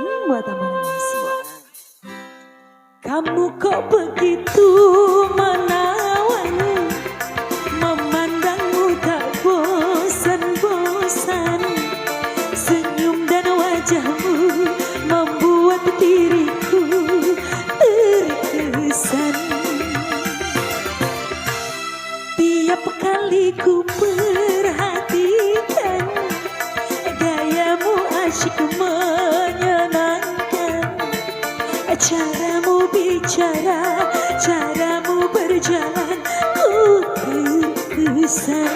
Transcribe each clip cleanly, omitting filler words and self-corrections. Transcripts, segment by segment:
Buat teman-teman semua. Kamu kok begitu menawan, memandangmu tak bosan-bosan. Senyum dan wajahmu membuat diriku terkesan. Tiap kali ku perhatikan, gayamu asyik menyenangkan. Caramu bicara, caramu berjalan, ku terkesan.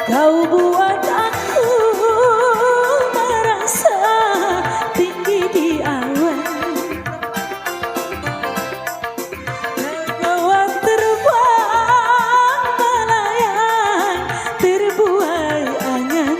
Kau buat aku merasa tinggi di awan, terbawa terbang melayang, terbuai angan.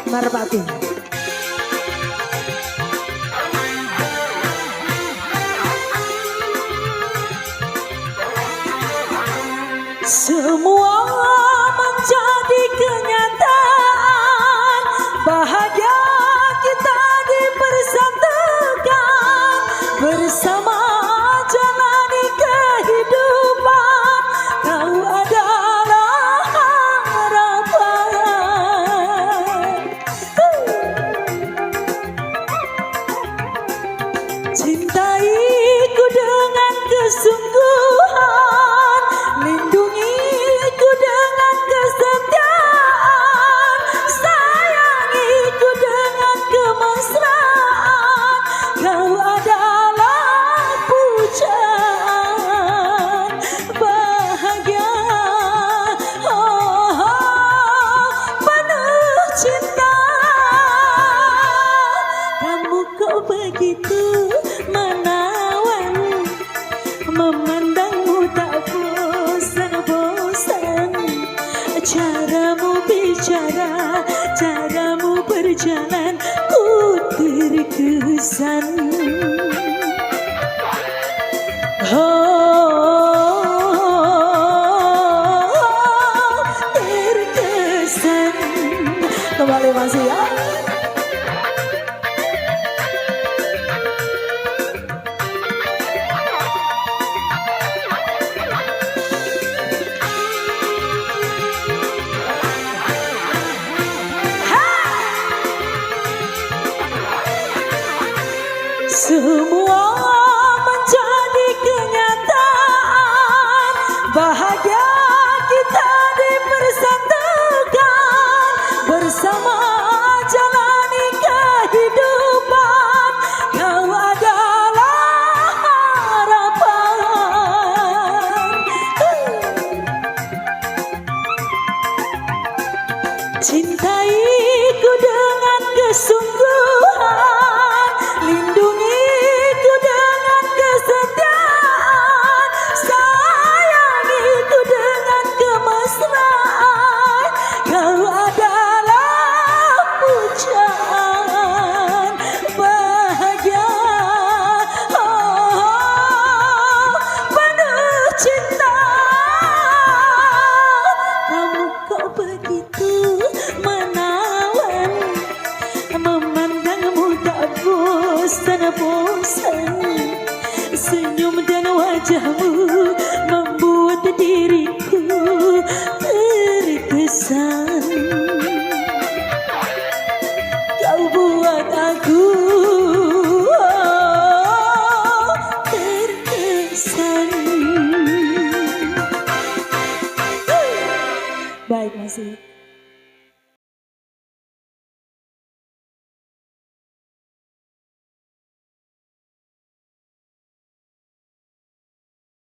Marpati. Semua menjadi kenyataan, bahagia kita dipersatukan, bersama jalani kehidupan. Kau adalah harapan. Cintaiku dengan kesungguhan, lindungiku dengan kesetiaan, sayangiku dengan kemesraan. Kau adalah pujaan bahagia, penuh cinta. Kamu kok begitu menawan, memandangmu tak bosan-bosan. Caramu bicara, caramu berjalan, ku terkesan. Terkesan. Kembali masih ya. Semua menjadi kenyataan, bahagia kita dipersatukan, bersama jalani kehidupan. Kau adalah harapan. Cintaiku dengan kesungguhan, lindungiku dengan kesetiaan, sayangiku dengan kemesraan. Kau adalah pujaan bahagia, penuh cinta. Kamu kok begitu menawan, memandangmu tak bosan-bosan. Senyum dan wajahmu membuat diriku terkesan. Kau buat aku terkesan. Baik, masih.